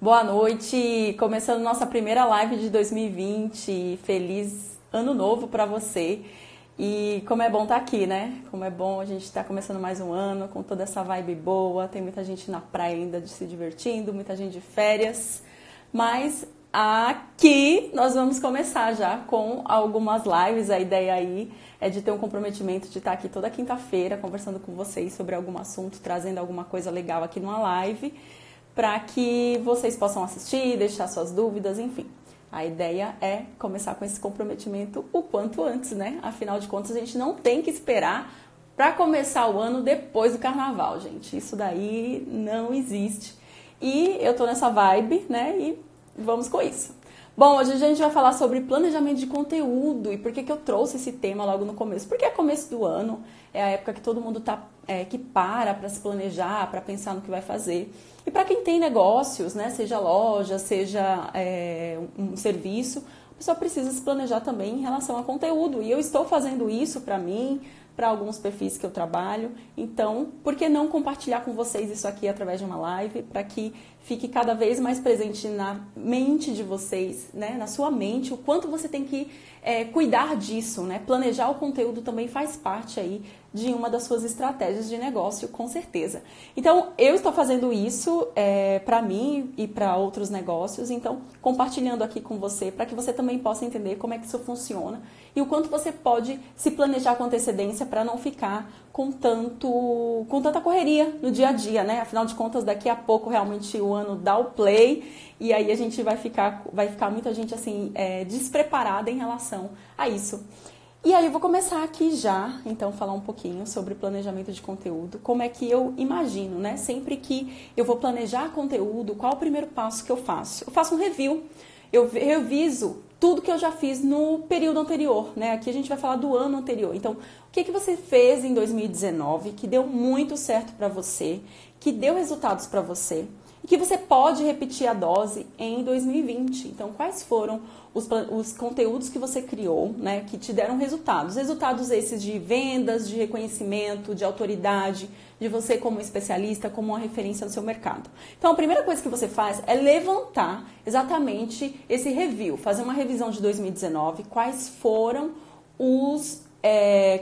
Boa noite, começando nossa primeira live de 2020. Feliz ano novo para você. E como é bom estar aqui, né? Como é bom a gente estar começando mais um ano com toda essa vibe boa. Tem muita gente na praia ainda se divertindo, muita gente de férias. Mas aqui nós vamos começar já com algumas lives. A ideia aí é de ter um comprometimento de estar aqui toda quinta-feira conversando com vocês sobre algum assunto, trazendo alguma coisa legal aqui numa live, para que vocês possam assistir, deixar suas dúvidas, enfim. A ideia é começar com esse comprometimento o quanto antes, né? Afinal de contas, a gente não tem que esperar para começar o ano depois do carnaval, gente. Isso daí não existe. E eu tô nessa vibe, né? E vamos com isso. Bom, hoje a gente vai falar sobre planejamento de conteúdo. E por que eu trouxe esse tema logo no começo? Porque é começo do ano, é a época que todo mundo que para se planejar, para pensar no que vai fazer. E para quem tem negócios, né, seja loja, seja um serviço, a pessoa precisa se planejar também em relação a conteúdo. E eu estou fazendo isso para mim, para alguns perfis que eu trabalho. Então, por que não compartilhar com vocês isso aqui através de uma live, para que fique cada vez mais presente na mente de vocês, né, na sua mente, o quanto você tem que cuidar disso, né? Planejar o conteúdo também faz parte aí de uma das suas estratégias de negócio, com certeza. Então, eu estou fazendo isso para mim e para outros negócios, então, compartilhando aqui com você, para que você também possa entender como é que isso funciona e o quanto você pode se planejar com antecedência para não ficar com tanta correria no dia a dia, né? Afinal de contas, daqui a pouco realmente o ano dá o play e aí a gente vai ficar muita gente assim despreparada em relação a isso. E aí eu vou começar aqui já, então, falar um pouquinho sobre planejamento de conteúdo, como é que eu imagino, né? Sempre que eu vou planejar conteúdo, qual é o primeiro passo que eu faço? Eu faço um review, eu reviso tudo que eu já fiz no período anterior, né? Aqui a gente vai falar do ano anterior. Então, o que você fez em 2019 que deu muito certo para você, que deu resultados para você e que você pode repetir a dose em 2020. Então, quais foram os conteúdos que você criou, né, que te deram resultados? Resultados esses de vendas, de reconhecimento, de autoridade, de você como especialista, como uma referência no seu mercado. Então, a primeira coisa que você faz é levantar exatamente esse review, fazer uma revisão de 2019, quais foram os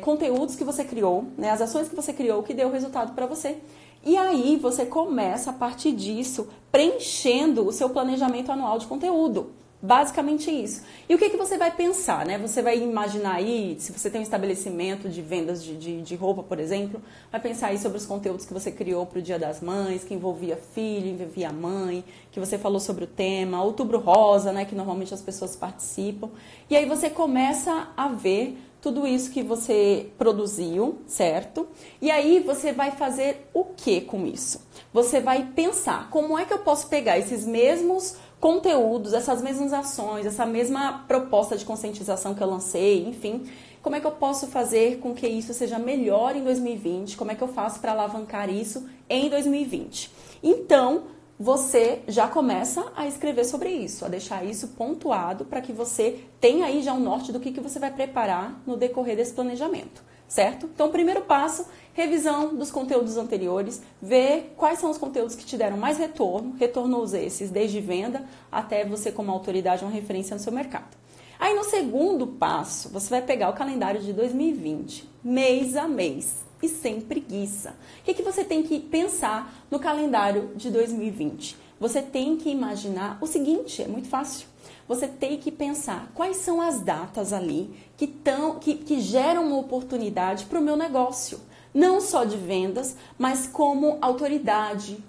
conteúdos que você criou, né, as ações que você criou que deu resultado para você. E aí você começa, a partir disso, preenchendo o seu planejamento anual de conteúdo. Basicamente isso. E o que você vai pensar, né? Você vai imaginar aí, se você tem um estabelecimento de vendas de roupa, por exemplo, vai pensar aí sobre os conteúdos que você criou para o Dia das Mães, que envolvia filho, envolvia mãe, que você falou sobre o tema, Outubro Rosa, né? Que normalmente as pessoas participam. E aí você começa a ver tudo isso que você produziu, certo? E aí você vai fazer o que com isso? Você vai pensar, como é que eu posso pegar esses mesmos conteúdos, essas mesmas ações, essa mesma proposta de conscientização que eu lancei, enfim, como é que eu posso fazer com que isso seja melhor em 2020? Como é que eu faço para alavancar isso em 2020? Então, você já começa a escrever sobre isso, a deixar isso pontuado para que você tenha aí já um norte do que você vai preparar no decorrer desse planejamento, certo? Então, o primeiro passo, revisão dos conteúdos anteriores, ver quais são os conteúdos que te deram mais retornos esses, desde venda até você como autoridade, uma referência no seu mercado. Aí, no segundo passo, você vai pegar o calendário de 2020, mês a mês. E sem preguiça. O que você tem que pensar no calendário de 2020? Você tem que imaginar o seguinte, é muito fácil. Você tem que pensar quais são as datas ali que geram uma oportunidade para o meu negócio. Não só de vendas, mas como autoridade.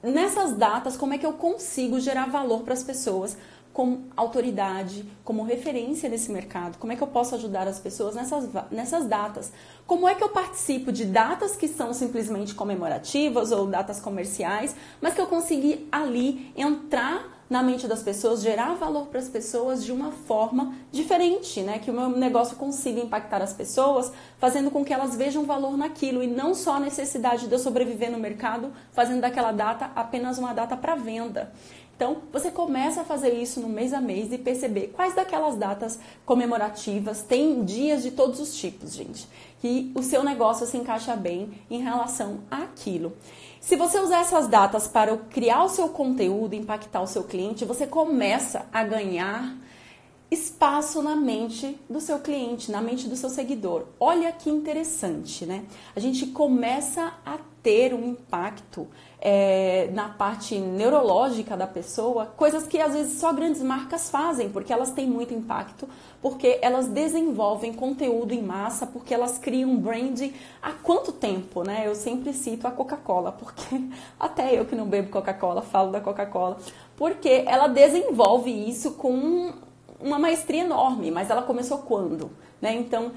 Nessas datas, como é que eu consigo gerar valor para as pessoas? Como autoridade, como referência nesse mercado, como é que eu posso ajudar as pessoas nessas datas? Como é que eu participo de datas que são simplesmente comemorativas ou datas comerciais, mas que eu consegui ali entrar na mente das pessoas, gerar valor para as pessoas de uma forma diferente, né? Que o meu negócio consiga impactar as pessoas, fazendo com que elas vejam valor naquilo e não só a necessidade de eu sobreviver no mercado, fazendo daquela data apenas uma data para venda. Então, você começa a fazer isso no mês a mês e perceber quais daquelas datas comemorativas, tem dias de todos os tipos, gente, que o seu negócio se encaixa bem em relação àquilo. Se você usar essas datas para criar o seu conteúdo, impactar o seu cliente, você começa a ganhar espaço na mente do seu cliente, na mente do seu seguidor. Olha que interessante, né? A gente começa a ter um impacto na parte neurológica da pessoa, coisas que às vezes só grandes marcas fazem, porque elas têm muito impacto, porque elas desenvolvem conteúdo em massa, porque elas criam um brand há quanto tempo, né? Eu sempre cito a Coca-Cola, porque até eu que não bebo Coca-Cola, falo da Coca-Cola, porque ela desenvolve isso com uma maestria enorme, mas ela começou quando? Né? Então,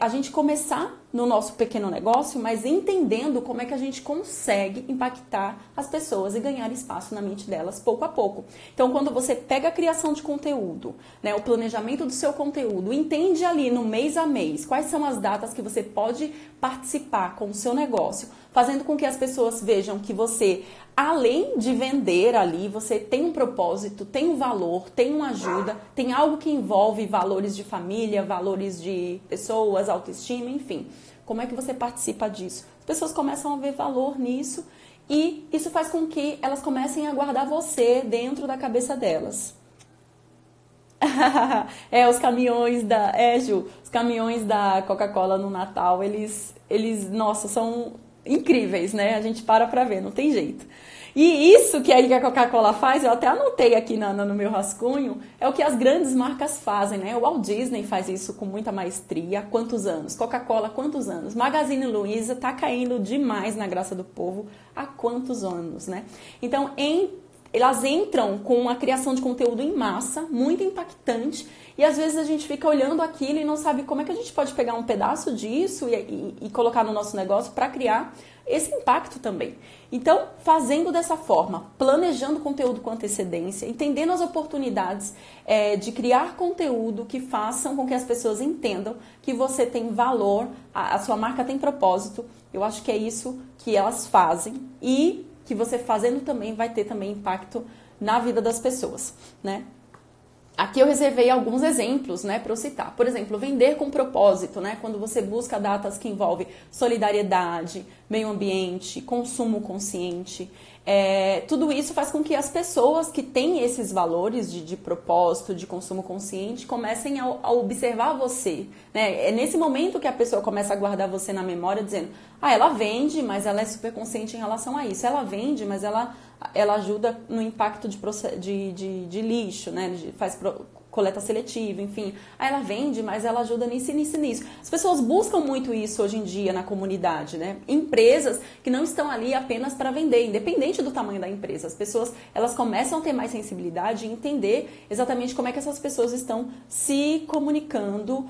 a gente começar no nosso pequeno negócio, mas entendendo como é que a gente consegue impactar as pessoas e ganhar espaço na mente delas pouco a pouco. Então, quando você pega a criação de conteúdo, né, o planejamento do seu conteúdo, entende ali no mês a mês quais são as datas que você pode participar com o seu negócio, fazendo com que as pessoas vejam que você, além de vender ali, você tem um propósito, tem um valor, tem uma ajuda, tem algo que envolve valores de família, valores de pessoas, autoestima, enfim. Como é que você participa disso? As pessoas começam a ver valor nisso e isso faz com que elas comecem a guardar você dentro da cabeça delas. Os caminhões da... Ju, os caminhões da Coca-Cola no Natal, eles, nossa, são incríveis, né? A gente para pra ver, não tem jeito. E isso que a Coca-Cola faz, eu até anotei aqui no meu rascunho, é o que as grandes marcas fazem, né? O Walt Disney faz isso com muita maestria há quantos anos? Coca-Cola há quantos anos? Magazine Luiza tá caindo demais na graça do povo há quantos anos, né? Então, elas entram com uma criação de conteúdo em massa, muito impactante, e às vezes a gente fica olhando aquilo e não sabe como é que a gente pode pegar um pedaço disso e colocar no nosso negócio para criar esse impacto também. Então, fazendo dessa forma, planejando o conteúdo com antecedência, entendendo as oportunidades de criar conteúdo que façam com que as pessoas entendam que você tem valor, a sua marca tem propósito, eu acho que é isso que elas fazem e que você fazendo também vai ter também impacto na vida das pessoas, né? Aqui eu reservei alguns exemplos, né, para eu citar. Por exemplo, vender com propósito, né? Quando você busca datas que envolvem solidariedade, meio ambiente, consumo consciente. Tudo isso faz com que as pessoas que têm esses valores de propósito, de consumo consciente, comecem a observar você, né? É nesse momento que a pessoa começa a guardar você na memória, dizendo: ela vende, mas ela é super consciente em relação a isso. Ela vende, mas ela ajuda no impacto de lixo, né? Faz coleta seletiva, enfim. Ela vende, mas ela ajuda nisso. As pessoas buscam muito isso hoje em dia na comunidade, né? Empresas que não estão ali apenas para vender, independente do tamanho da empresa. As pessoas, elas começam a ter mais sensibilidade e entender exatamente como é que essas pessoas estão se comunicando,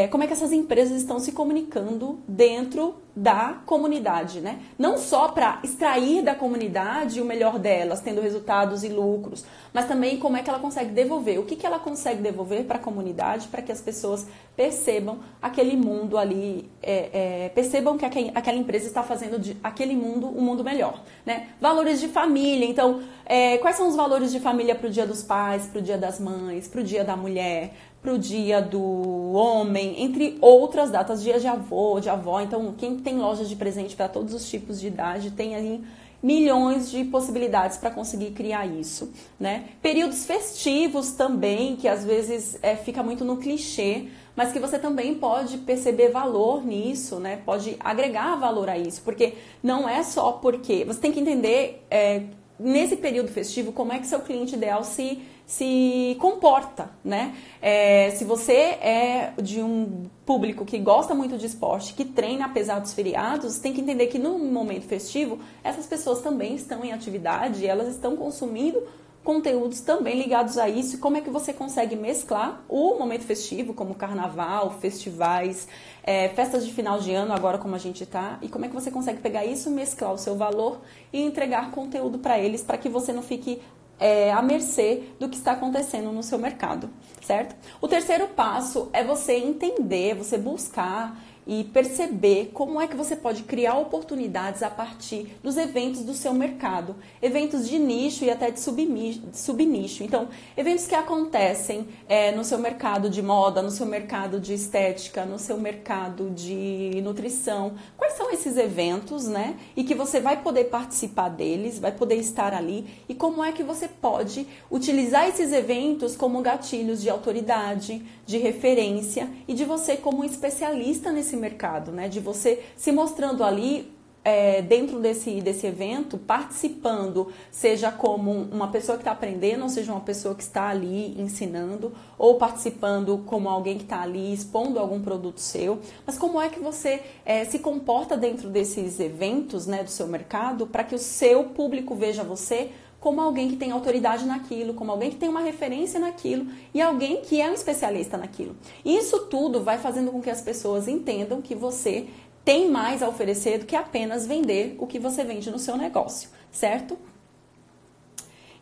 como é que essas empresas estão se comunicando dentro da comunidade, né? Não só para extrair da comunidade o melhor delas, tendo resultados e lucros, mas também como é que ela consegue devolver, o que ela consegue devolver para a comunidade, para que as pessoas percebam aquele mundo ali, percebam que aquela empresa está fazendo aquele mundo um mundo melhor, né? Valores de família, então, quais são os valores de família para o Dia dos Pais, para o Dia das Mães, para o Dia da Mulher, para o dia do homem, entre outras datas, dia de avô, de avó. Então, quem tem lojas de presente para todos os tipos de idade tem ali milhões de possibilidades para conseguir criar isso, né? Períodos festivos também, que às vezes fica muito no clichê, mas que você também pode perceber valor nisso, né? Pode agregar valor a isso, porque não é só porque... Você tem que entender, nesse período festivo, como é que seu cliente ideal se comporta, né? Se você é de um público que gosta muito de esporte, que treina apesar dos feriados, tem que entender que no momento festivo, essas pessoas também estão em atividade, elas estão consumindo conteúdos também ligados a isso. Como é que você consegue mesclar o momento festivo, como carnaval, festivais, festas de final de ano, agora como a gente está, e como é que você consegue pegar isso, mesclar o seu valor e entregar conteúdo para eles, para que você não fique à mercê do que está acontecendo no seu mercado, certo? O terceiro passo é você entender, você buscar e perceber como é que você pode criar oportunidades a partir dos eventos do seu mercado. Eventos de nicho e até de subnicho. Então, eventos que acontecem no seu mercado de moda, no seu mercado de estética, no seu mercado de nutrição. Quais são esses eventos, né? E que você vai poder participar deles, vai poder estar ali. E como é que você pode utilizar esses eventos como gatilhos de autoridade, de referência e de você como um especialista nesse mercado, né? De você se mostrando ali dentro desse evento, participando, seja como uma pessoa que está aprendendo, ou seja uma pessoa que está ali ensinando, ou participando como alguém que está ali expondo algum produto seu. Mas como é que você se comporta dentro desses eventos, né, do seu mercado, para que o seu público veja você como alguém que tem autoridade naquilo, como alguém que tem uma referência naquilo e alguém que é um especialista naquilo. Isso tudo vai fazendo com que as pessoas entendam que você tem mais a oferecer do que apenas vender o que você vende no seu negócio, certo?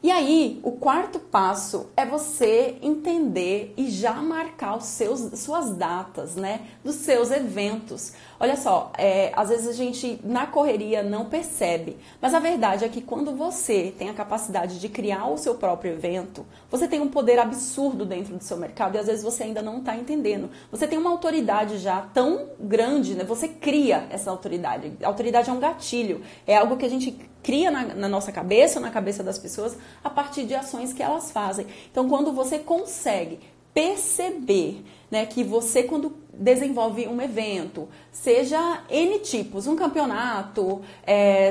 E aí, o quarto passo é você entender e já marcar suas datas, né, dos seus eventos. Olha só, às vezes a gente na correria não percebe, mas a verdade é que quando você tem a capacidade de criar o seu próprio evento, você tem um poder absurdo dentro do seu mercado e às vezes você ainda não está entendendo. Você tem uma autoridade já tão grande, né? Você cria essa autoridade. A autoridade é um gatilho, é algo que a gente cria na nossa cabeça, ou na cabeça das pessoas, a partir de ações que elas fazem. Então, quando você consegue perceber, né, que você, quando desenvolve um evento, seja N tipos, um campeonato,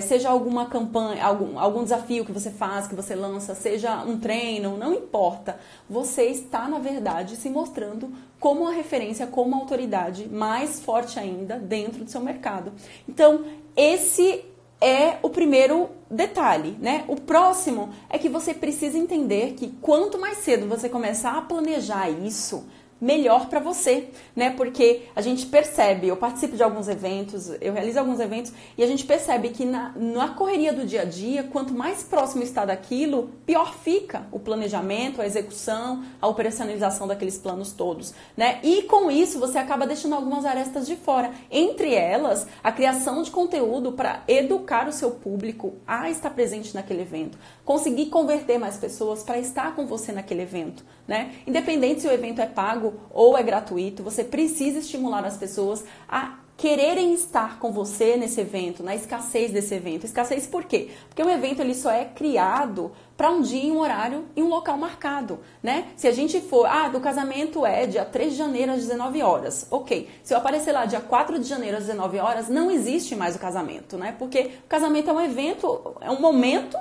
seja alguma campanha, algum desafio que você faz, que você lança, seja um treino, não importa, você está, na verdade, se mostrando como uma referência, como uma autoridade mais forte ainda dentro do seu mercado. Então, esse é o primeiro detalhe, né? O próximo é que você precisa entender que quanto mais cedo você começar a planejar isso, melhor para você, né? Porque a gente percebe, eu participo de alguns eventos, eu realizo alguns eventos e a gente percebe que na correria do dia a dia, quanto mais próximo está daquilo, pior fica o planejamento, a execução, a operacionalização daqueles planos todos, né? E com isso você acaba deixando algumas arestas de fora, entre elas a criação de conteúdo para educar o seu público a estar presente naquele evento, conseguir converter mais pessoas para estar com você naquele evento, né? Independente se o evento é pago ou é gratuito, você precisa estimular as pessoas a quererem estar com você nesse evento, na escassez desse evento. Escassez por quê? Porque um evento ele só é criado para um dia, um horário e um local marcado, né? Se a gente for, do casamento é dia 3 de janeiro às 19 horas, ok. Se eu aparecer lá dia 4 de janeiro às 19 horas, não existe mais o casamento, né? Porque o casamento é um evento, é um momento,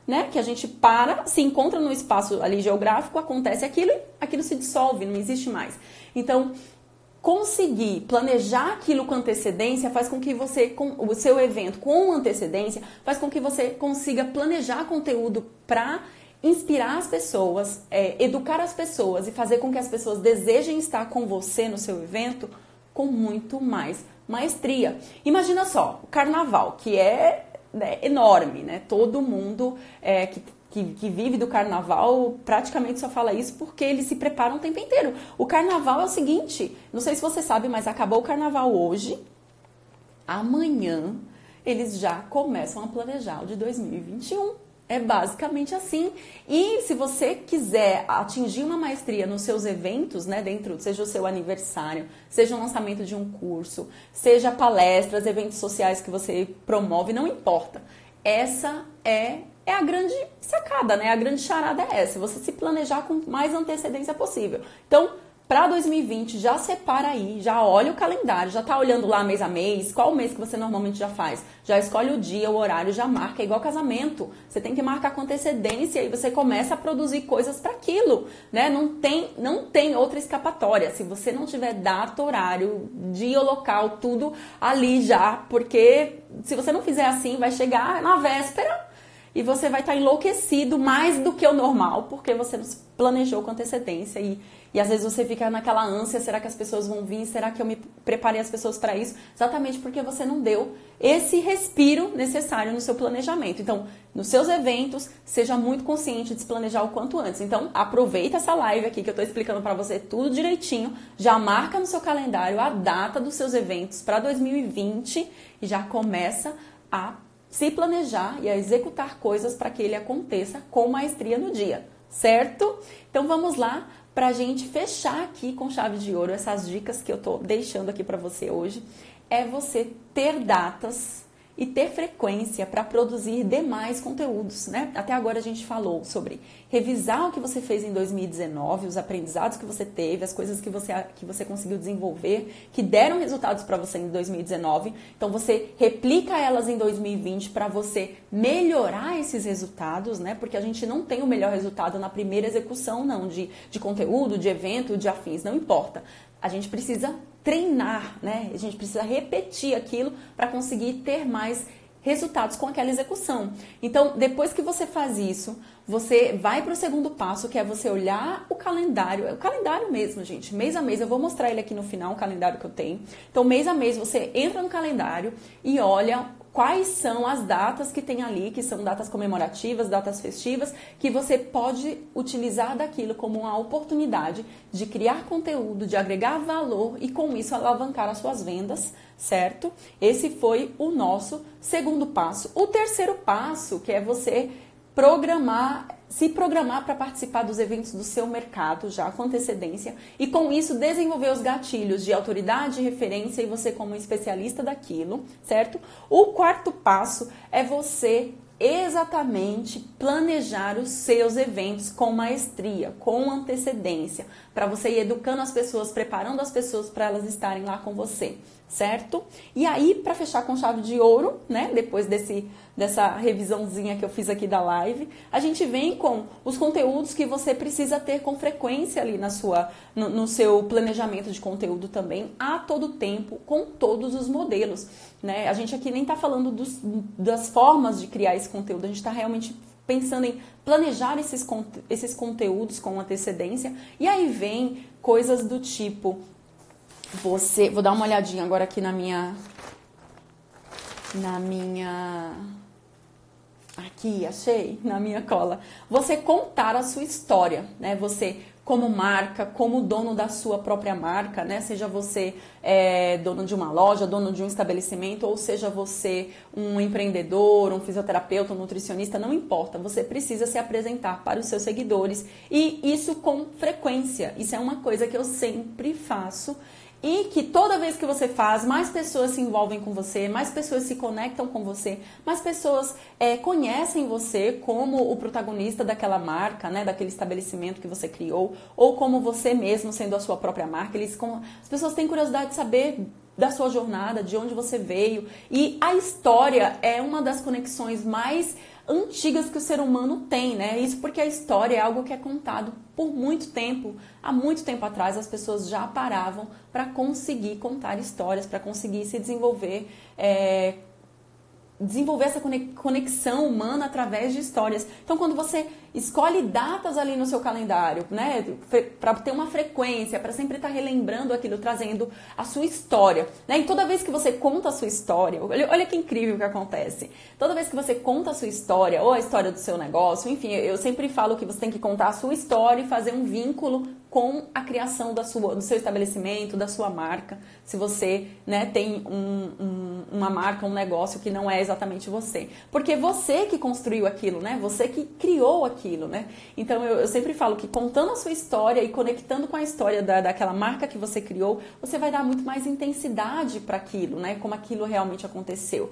né, que a gente se encontra no espaço ali geográfico, acontece aquilo e aquilo se dissolve, não existe mais. Então, conseguir planejar aquilo com antecedência faz com que você, com o seu evento com antecedência, faz com que você consiga planejar conteúdo para inspirar as pessoas, educar as pessoas e fazer com que as pessoas desejem estar com você no seu evento com muito mais maestria. Imagina só, o carnaval, que é enorme, né? Todo mundo que vive do carnaval praticamente só fala isso porque eles se preparam o tempo inteiro. O carnaval é o seguinte, não sei se você sabe, mas acabou o carnaval hoje, amanhã eles já começam a planejar o de 2021. É basicamente assim. E se você quiser atingir uma maestria nos seus eventos, né, seja o seu aniversário, seja o lançamento de um curso, seja palestras, eventos sociais que você promove, não importa. Essa é a grande sacada, né? A grande charada é essa, você se planejar com mais antecedência possível. Então, para 2020, já separa aí, já olha o calendário, já tá olhando lá mês a mês, qual mês que você normalmente já faz? Já escolhe o dia, o horário, já marca, é igual casamento. Você tem que marcar com antecedência e você começa a produzir coisas para aquilo, né? Não tem outra escapatória. Se você não tiver data, horário, dia, local, tudo ali já, porque se você não fizer assim, vai chegar na véspera e você vai estar enlouquecido mais do que o normal, porque você não se planejou com antecedência e às vezes você fica naquela ânsia, será que as pessoas vão vir? Será que eu me preparei as pessoas para isso? Exatamente porque você não deu esse respiro necessário no seu planejamento. Então, nos seus eventos, seja muito consciente de se planejar o quanto antes. Então, aproveita essa live aqui que eu estou explicando para você tudo direitinho, já marca no seu calendário a data dos seus eventos para 2020 e já começa a se planejar e a executar coisas para que ele aconteça com maestria no dia, certo? Então, vamos lá. Para a gente fechar aqui com chave de ouro, essas dicas que eu tô deixando aqui para você hoje, é você ter datas e ter frequência para produzir demais conteúdos, né? Até agora a gente falou sobre revisar o que você fez em 2019, os aprendizados que você teve, as coisas que você conseguiu desenvolver, que deram resultados para você em 2019. Então você replica elas em 2020 para você melhorar esses resultados, né? Porque a gente não tem o melhor resultado na primeira execução, não, de conteúdo, de evento, de afins, não importa. A gente precisa treinar, né? A gente precisa repetir aquilo para conseguir ter mais resultados com aquela execução. Então, depois que você faz isso, você vai para o segundo passo, que é você olhar o calendário mesmo, gente, mês a mês. Eu vou mostrar ele aqui no final, o calendário que eu tenho. Então, mês a mês, você entra no calendário e olha quais são as datas que tem ali, que são datas comemorativas, datas festivas, que você pode utilizar daquilo como uma oportunidade de criar conteúdo, de agregar valor e com isso alavancar as suas vendas, certo? Esse foi o nosso segundo passo. O terceiro passo, que é você se programar para participar dos eventos do seu mercado já com antecedência e com isso desenvolver os gatilhos de autoridade, referência e você como especialista daquilo, certo? O quarto passo é você exatamente planejar os seus eventos com maestria, com antecedência, para você ir educando as pessoas, preparando as pessoas para elas estarem lá com você, certo? E aí, para fechar com chave de ouro, né, depois dessa revisãozinha que eu fiz aqui da live, a gente vem com os conteúdos que você precisa ter com frequência ali no seu planejamento de conteúdo também, a todo tempo, com todos os modelos, né? A gente aqui nem está falando das formas de criar esse conteúdo, a gente está realmente pensando em planejar esses conteúdos com antecedência, e aí vem coisas do tipo, vou dar uma olhadinha agora aqui na minha, aqui, achei, na minha cola. Você contar a sua história, né? Você como marca, como dono da sua própria marca, né? Seja você dono de uma loja, dono de um estabelecimento, ou seja você um empreendedor, um fisioterapeuta, um nutricionista, não importa. Você precisa se apresentar para os seus seguidores e isso com frequência. Isso é uma coisa que eu sempre faço. E que toda vez que você faz, mais pessoas se envolvem com você, mais pessoas se conectam com você, mais pessoas conhecem você como o protagonista daquela marca, né, daquele estabelecimento que você criou, ou como você mesmo sendo a sua própria marca. As pessoas têm curiosidade de saber da sua jornada, de onde você veio. E a história é uma das conexões mais antigas que o ser humano tem, né? Isso porque a história é algo que é contado por muito tempo. Há muito tempo atrás as pessoas já paravam para conseguir contar histórias, para conseguir se desenvolver essa conexão humana através de histórias. Então, quando você escolhe datas ali no seu calendário, né, para ter uma frequência, para sempre estar relembrando aquilo, trazendo a sua história, né, e toda vez que você conta a sua história, olha que incrível o que acontece. Toda vez que você conta a sua história, ou a história do seu negócio, enfim, eu sempre falo que você tem que contar a sua história e fazer um vínculo com a criação do seu estabelecimento, da sua marca, se você, né, tem uma marca, um negócio que não é exatamente você. Porque você que construiu aquilo, né? Você que criou aquilo, né? Então eu sempre falo que contando a sua história e conectando com a história daquela marca que você criou, você vai dar muito mais intensidade para aquilo, né? Como aquilo realmente aconteceu.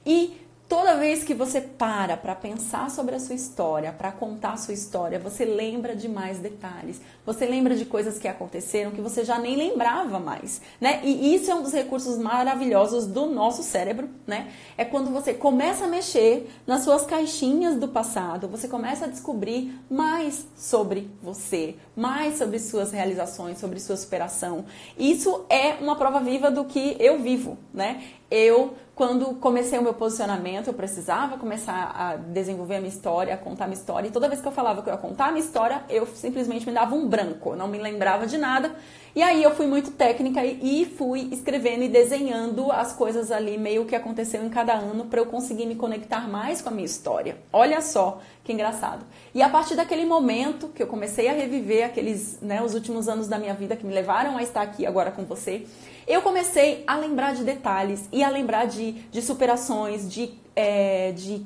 E toda vez que você para pensar sobre a sua história, para contar a sua história, você lembra de mais detalhes. Você lembra de coisas que aconteceram que você já nem lembrava mais, né? E isso é um dos recursos maravilhosos do nosso cérebro, né? É quando você começa a mexer nas suas caixinhas do passado, você começa a descobrir mais sobre você, mais sobre suas realizações, sobre sua superação. Isso é uma prova viva do que eu vivo, né? Quando comecei o meu posicionamento, eu precisava começar a desenvolver a minha história, a contar a minha história. E toda vez que eu falava que eu ia contar a minha história, eu simplesmente me dava um branco, não me lembrava de nada. E aí eu fui muito técnica e fui escrevendo e desenhando as coisas ali, meio que aconteceu em cada ano, para eu conseguir me conectar mais com a minha história. Olha só que engraçado. E a partir daquele momento que eu comecei a reviver aqueles, né, os últimos anos da minha vida que me levaram a estar aqui agora com você, eu comecei a lembrar de detalhes e a lembrar de superações, de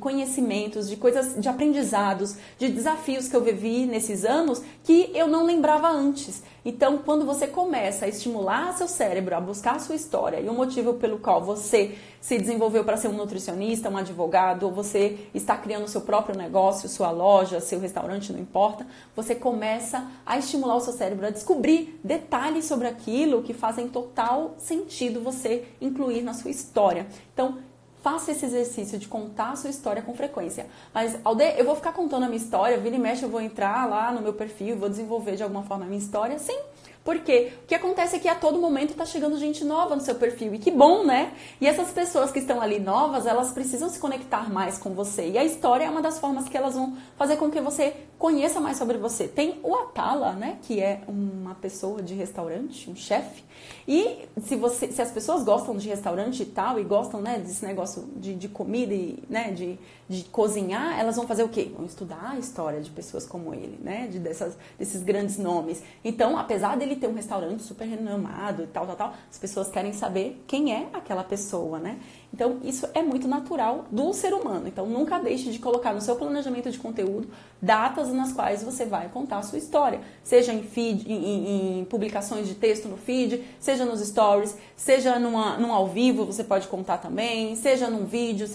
conhecimentos, de coisas, de aprendizados, de desafios que eu vivi nesses anos que eu não lembrava antes. Então, quando você começa a estimular seu cérebro a buscar a sua história e o motivo pelo qual você se desenvolveu para ser um nutricionista, um advogado, ou você está criando seu próprio negócio, sua loja, seu restaurante, não importa, você começa a estimular o seu cérebro a descobrir detalhes sobre aquilo que fazem total sentido você incluir na sua história. Então, faça esse exercício de contar a sua história com frequência. Mas, Alde, eu vou ficar contando a minha história, vira e mexe, eu vou entrar lá no meu perfil, vou desenvolver de alguma forma a minha história? Sim. Por quê? O que acontece é que a todo momento está chegando gente nova no seu perfil. E que bom, né? E essas pessoas que estão ali novas, elas precisam se conectar mais com você. E a história é uma das formas que elas vão fazer com que você conheça mais sobre você. Tem o Atala, né? Que é uma pessoa de restaurante, um chefe. E se as pessoas gostam de restaurante e tal, e gostam, né, desse negócio de comida e, né, de cozinhar, elas vão fazer o quê? Vão estudar a história de pessoas como ele, né? Desses grandes nomes. Então, apesar dele ter um restaurante super renomado e tal, as pessoas querem saber quem é aquela pessoa, né? Então, isso é muito natural do ser humano. Então, nunca deixe de colocar no seu planejamento de conteúdo datas nas quais você vai contar a sua história. Seja em feed, em publicações de texto no feed, seja nos stories, seja num ao vivo, você pode contar também, seja num vídeo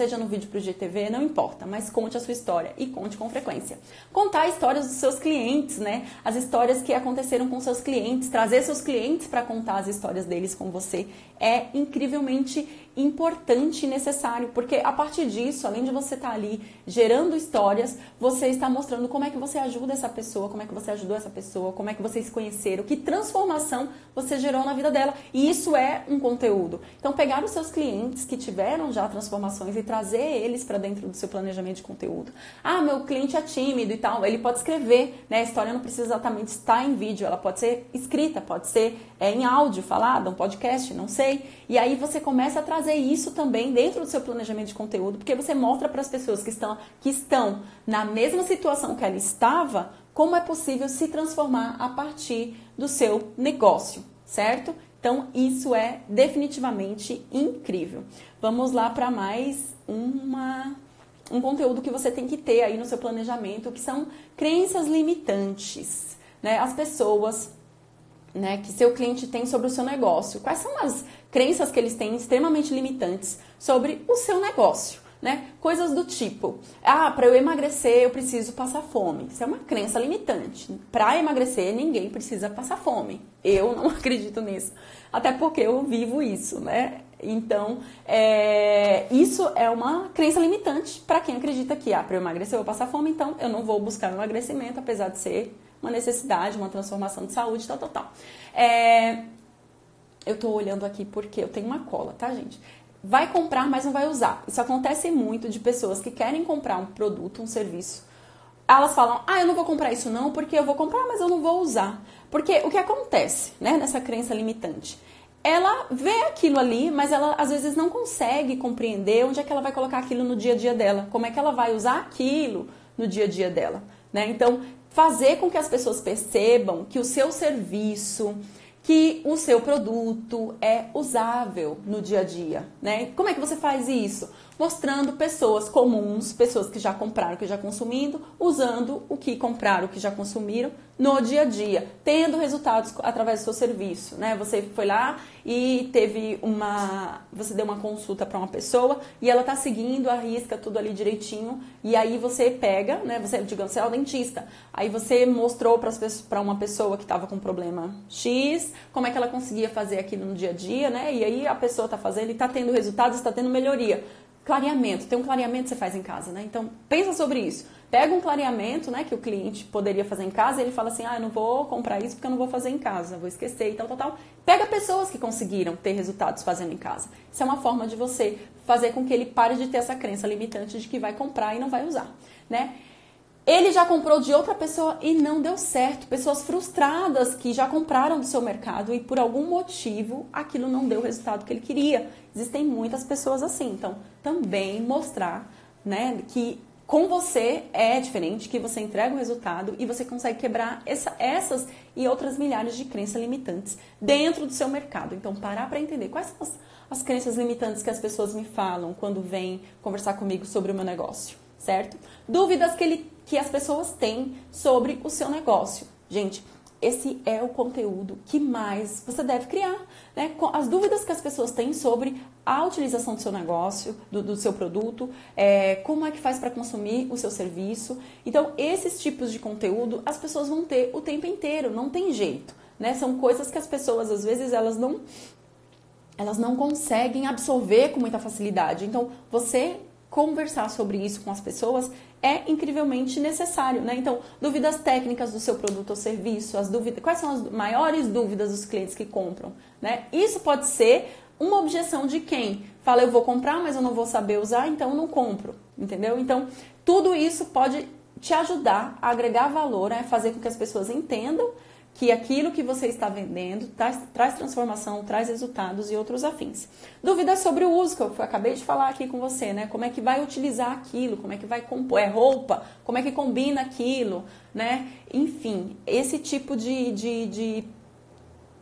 pro IGTV, não importa. Mas conte a sua história e conte com frequência. Contar histórias dos seus clientes, né? As histórias que aconteceram com seus clientes, trazer seus clientes para contar as histórias deles com você é incrivelmente importante e necessário, porque a partir disso, além de você estar ali gerando histórias, você está mostrando como é que você ajuda essa pessoa, como é que você ajudou essa pessoa, como é que vocês se conheceram, que transformação você gerou na vida dela. E isso é um conteúdo. Então, pegar os seus clientes que tiveram já transformações e trazer eles para dentro do seu planejamento de conteúdo. Ah, meu cliente é tímido e tal, ele pode escrever, né? A história não precisa exatamente estar em vídeo, ela pode ser escrita, pode ser em áudio, falada, um podcast, não sei. E aí você começa a trazer isso também dentro do seu planejamento de conteúdo, porque você mostra para as pessoas que estão na mesma situação que ela estava, como é possível se transformar a partir do seu negócio, certo? Então, isso é definitivamente incrível. Vamos lá para mais um conteúdo que você tem que ter aí no seu planejamento, que são crenças limitantes, né? As pessoas, né, que seu cliente tem sobre o seu negócio. Quais são as crenças que eles têm extremamente limitantes sobre o seu negócio, né? Coisas do tipo, para eu emagrecer eu preciso passar fome. Isso é uma crença limitante. Para emagrecer ninguém precisa passar fome. Eu não acredito nisso. Até porque eu vivo isso, né? Então, isso é uma crença limitante para quem acredita que, para eu emagrecer eu vou passar fome, então eu não vou buscar um emagrecimento, apesar de ser uma necessidade, uma transformação de saúde, tal. Eu tô olhando aqui porque eu tenho uma cola, tá, gente? Vai comprar, mas não vai usar. Isso acontece muito de pessoas que querem comprar um produto, um serviço. Elas falam, eu não vou comprar isso não, porque eu vou comprar, mas eu não vou usar. Porque o que acontece, né, nessa crença limitante? Ela vê aquilo ali, mas ela às vezes não consegue compreender onde é que ela vai colocar aquilo no dia a dia dela. Como é que ela vai usar aquilo no dia a dia dela, né? Então, fazer com que as pessoas percebam que o seu serviço, que o seu produto é usável no dia a dia, né? Como é que você faz isso? Mostrando pessoas comuns, pessoas que já compraram, que já consumindo, usando o que compraram, o que já consumiram no dia a dia, tendo resultados através do seu serviço, né? Você foi lá e você deu uma consulta para uma pessoa e ela tá seguindo a risca, tudo ali direitinho, e aí você pega, né? Digamos, você é o dentista, aí você mostrou para uma pessoa que estava com problema X, como é que ela conseguia fazer aquilo no dia a dia, né? E aí a pessoa tá fazendo e tá tendo resultados, está tendo melhoria. clareamento. Tem um clareamento que você faz em casa, né? Então, pensa sobre isso. Pega um clareamento, né, que o cliente poderia fazer em casa e ele fala assim, eu não vou comprar isso porque eu não vou fazer em casa, vou esquecer e tal, tal, tal. Pega pessoas que conseguiram ter resultados fazendo em casa. Isso é uma forma de você fazer com que ele pare de ter essa crença limitante de que vai comprar e não vai usar, né? Ele já comprou de outra pessoa e não deu certo. Pessoas frustradas que já compraram do seu mercado e por algum motivo aquilo não deu o resultado que ele queria. Existem muitas pessoas assim. Então, também mostrar, né, que com você é diferente, que você entrega o resultado e você consegue quebrar essas e outras milhares de crenças limitantes dentro do seu mercado. Então, parar para entender quais são as crenças limitantes que as pessoas me falam quando vêm conversar comigo sobre o meu negócio, certo? Dúvidas que as pessoas têm sobre o seu negócio. Gente, esse é o conteúdo que mais você deve criar, né? As dúvidas que as pessoas têm sobre a utilização do seu negócio, do seu produto, como é que faz para consumir o seu serviço. Então, esses tipos de conteúdo as pessoas vão ter o tempo inteiro, não tem jeito, né? São coisas que as pessoas, às vezes, elas não conseguem absorver com muita facilidade. Então, você conversar sobre isso com as pessoas é incrivelmente necessário, né? Então, dúvidas técnicas do seu produto ou serviço, quais são as maiores dúvidas dos clientes que compram, né? Isso pode ser uma objeção de quem fala, eu vou comprar, mas eu não vou saber usar, então eu não compro, entendeu? Então, tudo isso pode te ajudar a agregar valor, né? Fazer com que as pessoas entendam que aquilo que você está vendendo traz transformação, traz resultados e outros afins. Dúvidas sobre o uso, que eu acabei de falar aqui com você, né? Como é que vai utilizar aquilo, como é que vai compor, roupa, como é que combina aquilo, né? Enfim, esse tipo de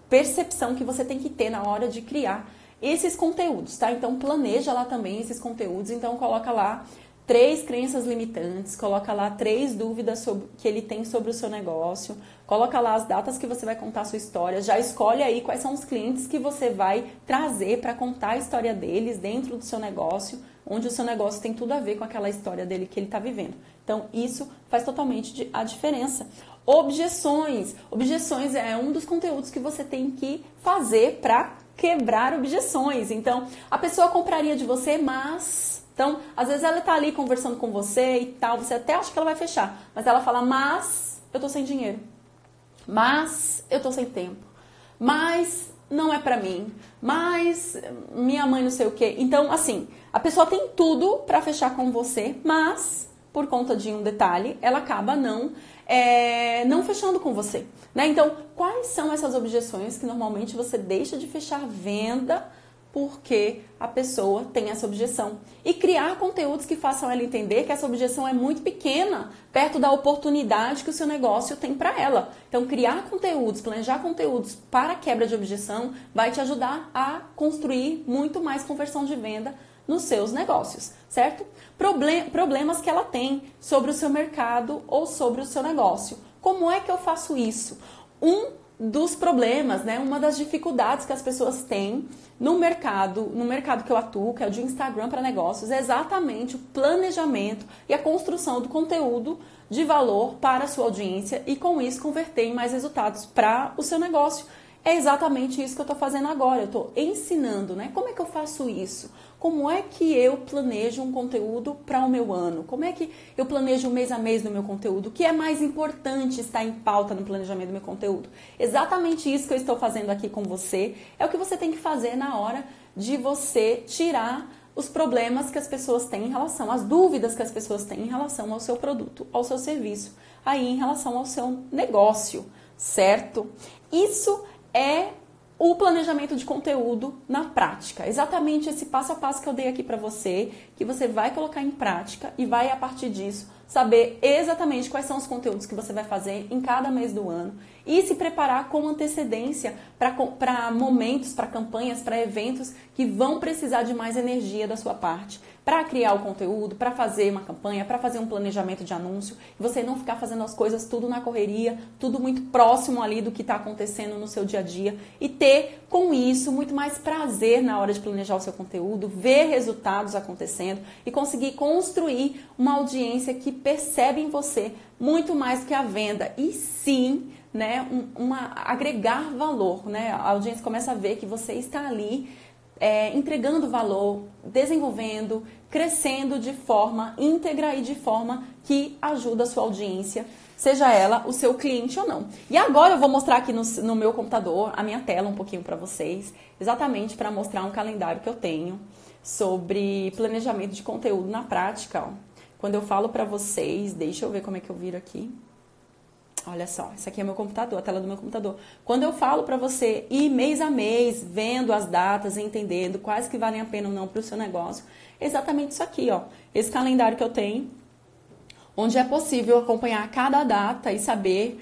percepção que você tem que ter na hora de criar esses conteúdos, tá? Então, planeja lá também esses conteúdos, então coloca lá 3 crenças limitantes, coloca lá 3 dúvidas que ele tem sobre o seu negócio, coloca lá as datas que você vai contar a sua história, já escolhe aí quais são os clientes que você vai trazer para contar a história deles dentro do seu negócio, onde o seu negócio tem tudo a ver com aquela história dele que ele está vivendo. Então, isso faz totalmente a diferença. Objeções. Objeções é um dos conteúdos que você tem que fazer para quebrar objeções. Então, a pessoa compraria de você, mas... Então, às vezes ela tá ali conversando com você e tal, você até acha que ela vai fechar, mas ela fala, mas eu tô sem dinheiro, mas eu tô sem tempo, mas não é pra mim, mas minha mãe não sei o quê. Então, assim, a pessoa tem tudo pra fechar com você, mas por conta de um detalhe, ela acaba não fechando com você, né? Então, quais são essas objeções que normalmente você deixa de fechar venda porque a pessoa tem essa objeção? E criar conteúdos que façam ela entender que essa objeção é muito pequena perto da oportunidade que o seu negócio tem para ela. Então, criar conteúdos, planejar conteúdos para quebra de objeção vai te ajudar a construir muito mais conversão de venda nos seus negócios, certo? Problemas que ela tem sobre o seu mercado ou sobre o seu negócio. Como é que eu faço isso? Dos problemas, né? Uma das dificuldades que as pessoas têm no mercado que eu atuo, que é o de Instagram para negócios, é exatamente o planejamento e a construção do conteúdo de valor para a sua audiência e com isso converter em mais resultados para o seu negócio. É exatamente isso que eu estou fazendo agora, eu estou ensinando, né? Como é que eu faço isso? Como é que eu planejo um conteúdo para o meu ano? Como é que eu planejo mês a mês no meu conteúdo? O que é mais importante estar em pauta no planejamento do meu conteúdo? Exatamente isso que eu estou fazendo aqui com você é o que você tem que fazer na hora de você tirar os problemas que as pessoas têm em relação, as dúvidas que as pessoas têm em relação ao seu produto, ao seu serviço, aí em relação ao seu negócio, certo? Isso é o planejamento de conteúdo na prática. Exatamente esse passo a passo que eu dei aqui para você, que você vai colocar em prática e vai, a partir disso, saber exatamente quais são os conteúdos que você vai fazer em cada mês do ano e se preparar com antecedência para momentos, para campanhas, para eventos que vão precisar de mais energia da sua parte, para criar o conteúdo, para fazer uma campanha, para fazer um planejamento de anúncio, e você não ficar fazendo as coisas tudo na correria, tudo muito próximo ali do que está acontecendo no seu dia a dia, e ter com isso muito mais prazer na hora de planejar o seu conteúdo, ver resultados acontecendo e conseguir construir uma audiência que percebe em você muito mais do que a venda, e sim, né, agregar valor, né? A audiência começa a ver que você está ali entregando valor, desenvolvendo, crescendo de forma íntegra e de forma que ajuda a sua audiência, seja ela o seu cliente ou não. E agora eu vou mostrar aqui no meu computador, a minha tela um pouquinho para vocês, exatamente para mostrar um calendário que eu tenho sobre planejamento de conteúdo na prática. Ó. Quando eu falo para vocês, deixa eu ver como é que eu viro aqui. Olha só, esse aqui é meu computador, a tela do meu computador. Quando eu falo para você ir mês a mês, vendo as datas, entendendo quais que valem a pena ou não para o seu negócio, é exatamente isso aqui, ó. Esse calendário que eu tenho, onde é possível acompanhar cada data e saber,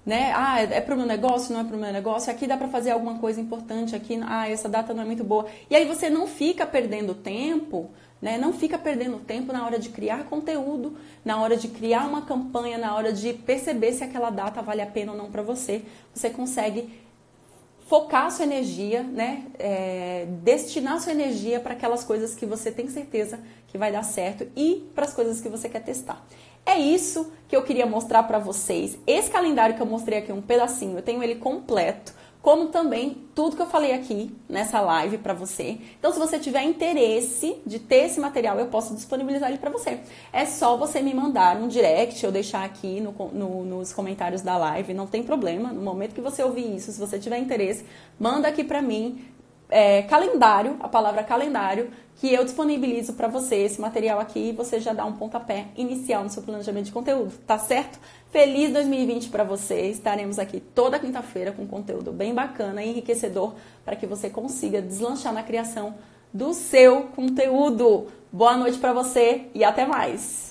né? Ah, é para o meu negócio, não é para o meu negócio? Aqui dá para fazer alguma coisa importante, aqui, essa data não é muito boa. E aí você não fica perdendo tempo, né? Não fica perdendo tempo na hora de criar conteúdo, na hora de criar uma campanha, na hora de perceber se aquela data vale a pena ou não para você. Você consegue focar sua energia, né? Destinar sua energia para aquelas coisas que você tem certeza que vai dar certo e para as coisas que você quer testar. É isso que eu queria mostrar para vocês. Esse calendário que eu mostrei aqui, um pedacinho, eu tenho ele completo, como também tudo que eu falei aqui nessa live para você. Então, se você tiver interesse de ter esse material, eu posso disponibilizar ele para você. É só você me mandar um direct, eu deixar aqui nos comentários da live, não tem problema. No momento que você ouvir isso, se você tiver interesse, manda aqui para mim, calendário, a palavra calendário, que eu disponibilizo para você esse material aqui e você já dá um pontapé inicial no seu planejamento de conteúdo, tá certo? Feliz 2020 para você, estaremos aqui toda quinta-feira com conteúdo bem bacana e enriquecedor para que você consiga deslanchar na criação do seu conteúdo. Boa noite para você e até mais!